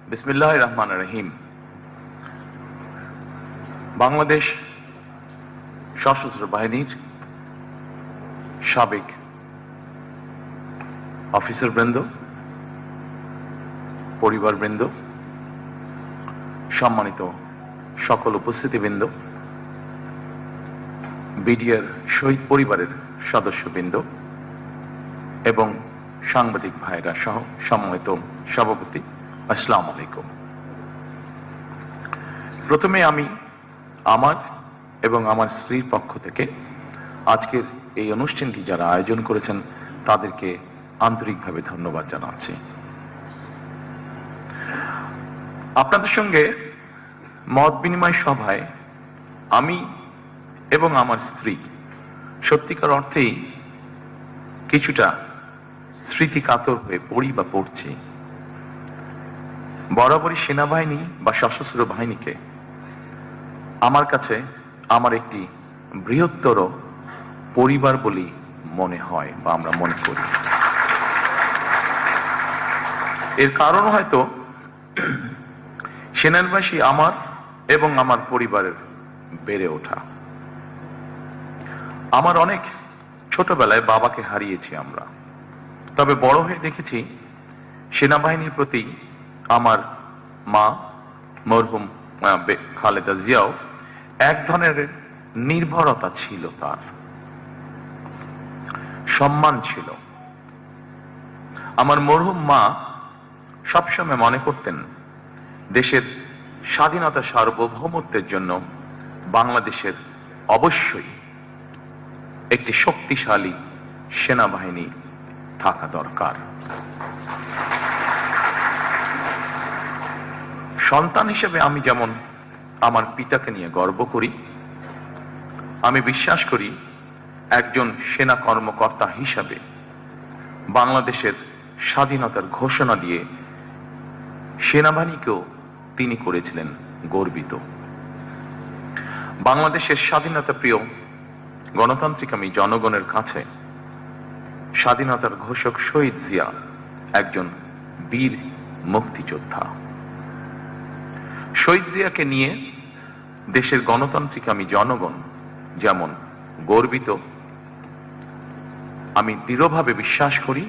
বিসমিল্লাহির রহমানির রহিম। বাংলাদেশ সশস্ত্র বাহিনীর সাবেক অফিসারবৃন্দ, পরিবারবৃন্দ, সম্মানিত সকল উপস্থিতিবৃন্দ, বিডিআর শহীদ পরিবারের সদস্যবৃন্দ এবং সাংবাদিক ভাইরা সহ সম্মানিত সভাপতি, আসসালামু আলাইকুম। প্রথমে আমি আমার এবং আমার স্ত্রীর পক্ষ থেকে আজকের এই অনুষ্ঠানটি যারা আয়োজন করেছেন তাদেরকে আন্তরিকভাবে ধন্যবাদ জানাচ্ছি। আপনাদের সঙ্গে মত বিনিময় সভায় আমি এবং আমার স্ত্রী সত্যিকার অর্থেই কিছুটা স্মৃতিকাতর হয়ে পড়ি বা পড়ছি। বরাবরই সেনাবাহিনী বা সশস্ত্র বাহিনীকে আমার কাছে আমার একটি বৃহত্তর পরিবার বলেই মনে হয় বা আমরা মনে করি। এর কারণ হয়তো সেনাবাসী আমার এবং আমার পরিবারের বেড়ে ওঠা। আমার অনেক ছোটবেলায় বাবাকে হারিয়েছি আমরা, তবে বড় হয়ে দেখেছি সেনাবাহিনীর প্রতি আমার মা মরহুম খালেদা জিয়াও এক ধরনের নির্ভরতা ছিল, তার সম্মান ছিল। আমার মরহুম মা সবসময় মনে করতেন দেশের স্বাধীনতা সার্বভৌমত্বের জন্য বাংলাদেশের অবশ্যই একটি শক্তিশালী সেনাবাহিনী থাকা দরকার। সন্তান হিসেবে আমি যেমন আমার পিতাকে নিয়ে গর্ব করি, আমি বিশ্বাস করি একজন সেনা কর্মকর্তা হিসাবে বাংলাদেশের স্বাধীনতার ঘোষণা দিয়ে সেনাবাহিনীকেও তিনি করেছিলেন গর্বিত। বাংলাদেশের স্বাধীনতা প্রিয় গণতান্ত্রিক আমি জনগণের কাছে স্বাধীনতার ঘোষক শহীদ জিয়া একজন বীর মুক্তিযোদ্ধা। শহীদ জিয়াকে নিয়ে দেশের গণতান্ত্রিক আমি জনগণ যেমন গর্বিত, আমি দৃঢ়ভাবে বিশ্বাস করি,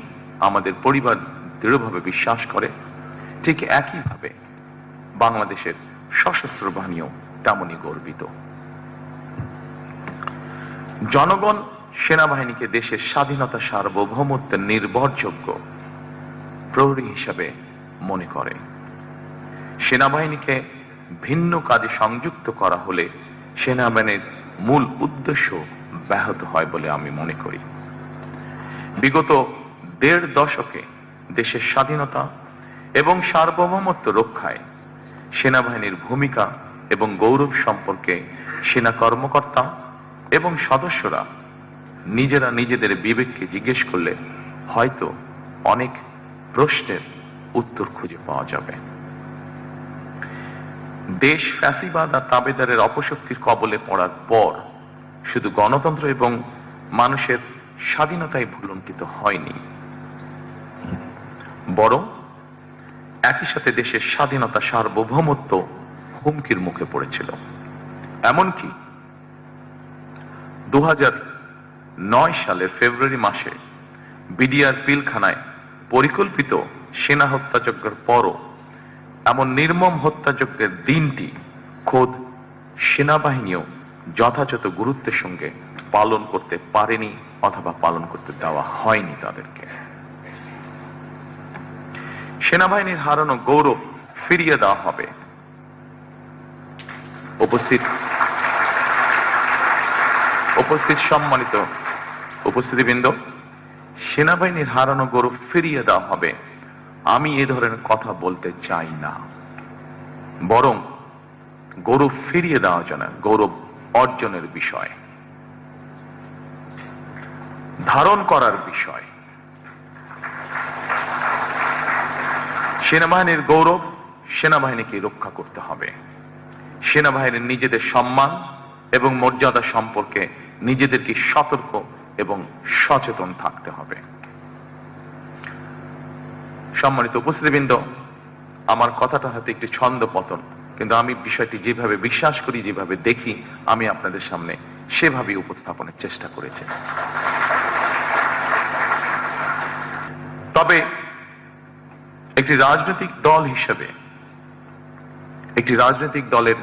আমাদের পরিবার দৃঢ়ভাবে বিশ্বাস করে, ঠিক একইভাবে বাংলাদেশের সশস্ত্র বাহিনীও তেমনই গর্বিত। জনগণ সেনাবাহিনীকে দেশের স্বাধীনতা সার্বভৌমত্বের নির্ভরযোগ্য প্রহরী হিসাবে মনে করে। সেনাবাহিনীকে ভিন্ন কাজে সংযুক্ত করা হলে সেনাবাহিনীর মূল উদ্দেশ্য ব্যাহত হয় বলে আমি মনে করি। বিগত ১.৫ দশকে দেশের স্বাধীনতা এবং সার্বভৌমত্ব রক্ষায় সেনাবাহিনীর ভূমিকা এবং গৌরব সম্পর্কে সেনা কর্মকর্তা এবং সদস্যরা নিজেরা নিজেদের বিবেককে জিজ্ঞেস করলে হয়তো অনেক প্রশ্নের উত্তর খুঁজে পাওয়া যাবে। দেশ ফ্যাসিবাদ আর তাবেদারের অপশক্তির কবলে পড়ার পর শুধু গণতন্ত্র এবং মানুষের স্বাধীনতাই ভুলুণ্ঠিত হয়নি, বরং একই সাথে দেশের স্বাধীনতা সার্বভৌমত্ব হুমকির মুখে পড়েছিল। এমনকি ২০০৯ সালের ফেব্রুয়ারি মাসে বিডিআর পিলখানায় পরিকল্পিত সেনা হত্যাযজ্ঞের পরও এমন নির্মম হত্যাযজ্ঞের দিনটি খোদ সেনাবাহিনীও যথাযথ গুরুত্বের সঙ্গে পালন করতে পারেনি অথবা পালন করতে দেওয়া হয়নি তাদেরকে। সেনাবাহিনীর হারানো গৌরব ফিরিয়ে দেওয়া হবে। উপস্থিত সম্মানিত উপস্থিতিবৃন্দ, সেনাবাহিনীর হারানো গৌরব ফিরিয়ে দেওয়া হবে, আমি এ ধরনের কথা বলতে চাই না, বরং গৌরব ফিরিয়ে দেওয়া যায়, গৌরব অর্জনের বিষয়, ধারণ করার বিষয়। সেনাবাহিনীর গৌরব সেনাবাহিনীকে রক্ষা করতে হবে। সেনাবাহিনীর নিজেদের সম্মান এবং মর্যাদা সম্পর্কে নিজেদেরকে সতর্ক এবং সচেতন থাকতে হবে। সম্মানিত উপস্থিতিবৃন্দ, আমার কথাটা হয়তো একটু ছন্দ পতন, কিন্তু আমি বিষয়টি যেভাবে বিশ্বাস করি, যেভাবে দেখি, আমি আপনাদের সামনে সেভাবে উপস্থাপনের চেষ্টা করেছি। তবে একটি রাজনৈতিক দল হিসেবে, একটি রাজনৈতিক দলের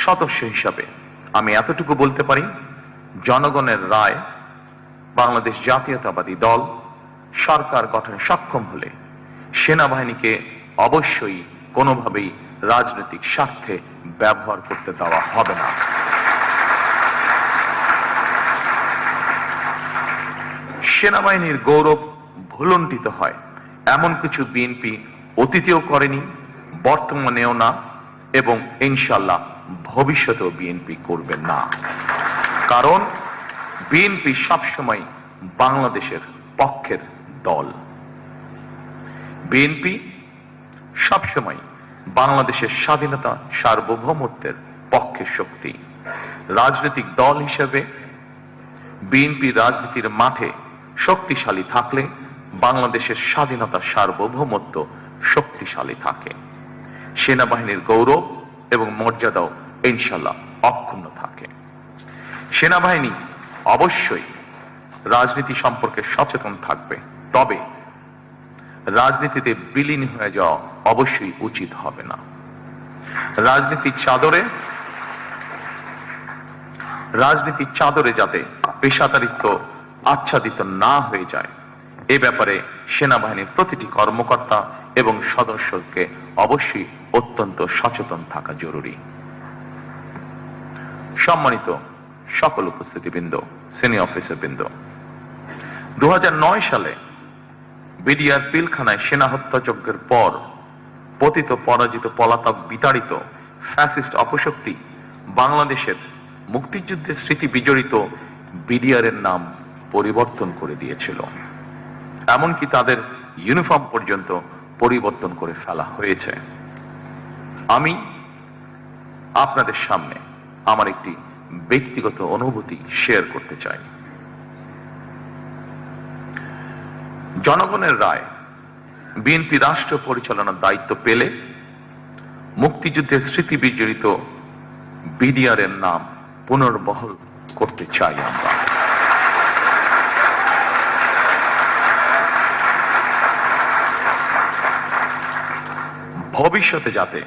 সদস্য হিসাবে আমি এতটুকু বলতে পারি, জনগণের রায় বাংলাদেশ জাতীয়তাবাদী দল সরকার গঠনে সক্ষম হলে সেনাবাহিনীকে অবশ্যই কোনোভাবেই রাজনৈতিক স্বার্থে ব্যবহার করতে দেওয়া হবে না। সেনাবাহিনীর গৌরব ভুলুণ্ঠিত হয় এমন কিছু বিএনপি অতীতেও করেনি, বর্তমানেও না, এবং ইনশাল্লাহ ভবিষ্যতেও বিএনপি করবে না। কারণ বিএনপি সবসময় বাংলাদেশের পক্ষের দল। বিএনপি সবসময় বাংলাদেশের স্বাধীনতা, সার্বভৌমত্বের পক্ষের শক্তি। রাজনৈতিক দল হিসেবে বিএনপি রাজনীতির মাঠে শক্তিশালী থাকলে বাংলাদেশের স্বাধীনতা, সার্বভৌমত্ব শক্তিশালী থাকে। সেনাবাহিনীর গৌরব এবং মর্যাদাও ইনশাল্লাহ অক্ষুণ্ণ থাকে। সেনাবাহিনী অবশ্যই রাজনীতি সম্পর্কে সচেতন থাকবে, তবে রাজনীতিতে বিলীন হয়ে যাওয়া অবশ্যই উচিত হবে না। রাজনীতির চাদরে যাতে পেশাদারিত্ব আচ্ছাদিত না হয়ে যায়, এ ব্যাপারে সেনাবাহিনীর প্রতিটি কর্মকর্তা এবং সদস্যকে অবশ্যই অত্যন্ত সচেতন থাকা জরুরি। সম্মানিত সকল উপস্থিতিবৃন্দ, সিনিয়র অফিসারবৃন্দ, 2009 সালে বিডিআর পিলখানায় সেনা হত্যাযজ্ঞের পর পতিত, পরাজিত, পলাতক, বিতাড়িত ফ্যাসিস্ট অপশক্তি বাংলাদেশের মুক্তিযুদ্ধের স্মৃতি বিজড়িত বিডিআর এর নাম পরিবর্তন করে দিয়েছিল। এমনকি তাদের ইউনিফর্ম পর্যন্ত পরিবর্তন করে ফেলা হয়েছে। আমি আপনাদের সামনে আমার একটি ব্যক্তিগত অনুভূতি শেয়ার করতে চাই। জনগণের রায় বিএনপি রাষ্ট্র পরিচালনার দায়িত্ব পেলে মুক্তিযুদ্ধের স্মৃতি বিজড়িত বিডিআর এর নাম পুনর্বহাল করতে চাই আমরা। ভবিষ্যতে যাতে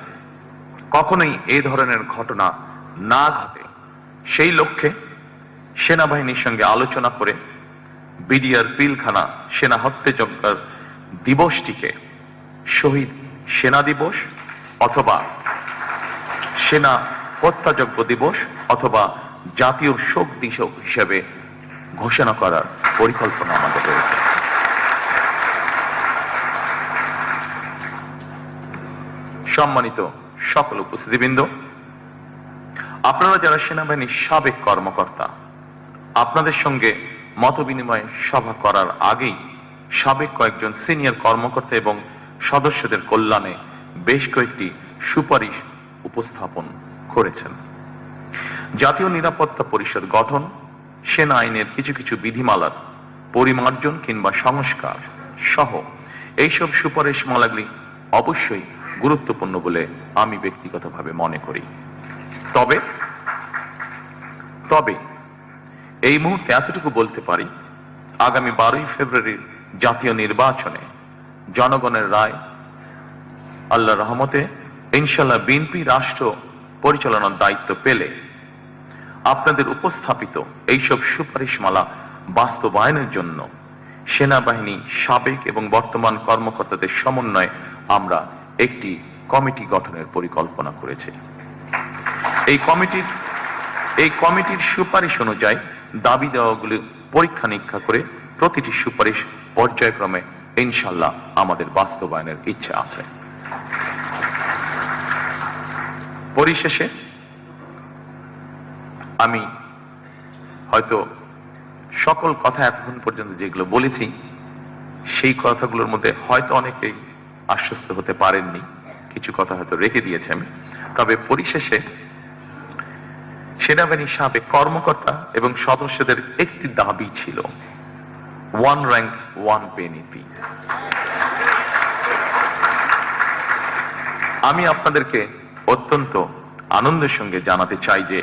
কখনোই এই ধরনের ঘটনা না ঘটে, সেই লক্ষ্যে সেনাবাহিনীর সঙ্গে আলোচনা করে বিডিআর পিলখানা সেনা হত্যাযজ্ঞ দিবসটিকে শহীদ সেনা দিবস অথবা সেনা হত্যাযজ্ঞ দিবস অথবা জাতীয় শোক দিবস হিসেবে ঘোষণা করার পরিকল্পনা আমাদের রয়েছে। সম্মানিত সকল উপস্থিতিবৃন্দ, আপনারা যারা সেনাবাহিনীর সাবেক কর্মকর্তা, আপনাদের সঙ্গে মত বিনিময় সভা করার আগেই সাবেক কয়েকজন সিনিয়র কর্মকর্তা এবং সদস্যদের কল্যাণে বেশ কয়েকটি সুপারিশ উপস্থাপন করেছেন। জাতীয় নিরাপত্তা পরিষদ গঠন, সেনা আইনের কিছু কিছু বিধিমালার পরিমার্জন কিংবা সংস্কার সহ এইসব সুপারিশমালাগুলি অবশ্যই গুরুত্বপূর্ণ বলে আমি ব্যক্তিগতভাবে মনে করি। তবে এই মুহূর্তে এতটুকু বলতে পারি, আগামী 12ই ফেব্রুয়ারির জাতীয় নির্বাচনে জনগণের রায় আল্লাহর রহমতে ইনশাল্লাহ বিএনপি রাষ্ট্র পরিচালনার দায়িত্ব পেলে আপনাদের উপস্থাপিত এইসব সুপারিশমালা বাস্তবায়নের জন্য সেনাবাহিনী সাবেক এবং বর্তমান কর্মকর্তাদের সমন্বয়ে আমরা একটি কমিটি গঠনের পরিকল্পনা করেছি। এই কমিটির সুপারিশ অনুযায়ী দাবি দেওয়াগুলি পরীক্ষা নিরীক্ষা করে প্রতিটি সুপারিশ পর্যায়ক্রমে ইনশাল্লাহ আমাদের বাস্তবায়নের ইচ্ছা আছে। পরিশেষে আমি হয়তো সকল কথা এতক্ষণ পর্যন্ত যেগুলো বলেছি, সেই কথাগুলোর মধ্যে হয়তো অনেকেই আশ্বস্ত হতে পারেননি, কিছু কথা হয়তো রেখে দিয়েছে আমি। তবে পরিশেষে সেনাবাহিনীর সাবেক কর্মকর্তা এবং সদস্যদের একটি দাবি ছিল, 1 rank 1 pay নীতি। আমি আপনাদেরকে অত্যন্ত আনন্দের সঙ্গে জানাতে চাই যে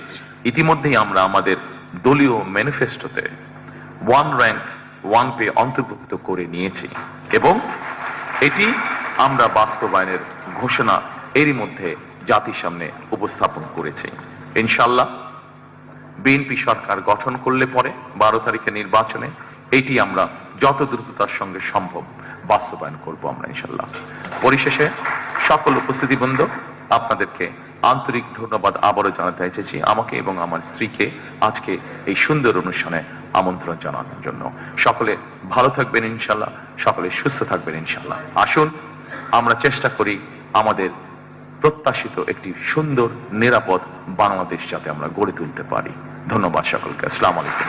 ইতিমধ্যেই আমরা আমাদের দলীয় ম্যানিফেস্টোতে 1 র্যাঙ্ক 1 পে অন্তর্ভুক্ত করে নিয়েছি এবং এটি আমরা বাস্তবায়নের ঘোষণা এরই মধ্যে জাতির সামনে উপস্থাপন করেছি। ইনশাআল্লাহ বিএনপি সরকার গঠন করলে পরে 12 তারিখে নির্বাচনে এটি আমরা যত দ্রুততার সঙ্গে সম্ভব বাস্তবায়ন করব আমরা ইনশাআল্লাহ। পরিশেষে সকল উপস্থিতিবৃন্দ, আপনাদেরকে আন্তরিক ধন্যবাদ আবারও জানাতে চাইছি আমাকে এবং আমার স্ত্রীকে আজকে এই সুন্দর অনুষ্ঠানে আমন্ত্রণ জানানোর জন্য। সকলে ভালো থাকবেন ইনশাআল্লাহ, সকলে সুস্থ থাকবেন ইনশাআল্লাহ। আসুন আমরা চেষ্টা করি আমাদের প্রত্যাশিত একটি সুন্দর নিরাপদ বাংলাদেশ যাতে আমরা গড়ে তুলতে পারি। ধন্যবাদ সকলকে। আসসালামু আলাইকুম।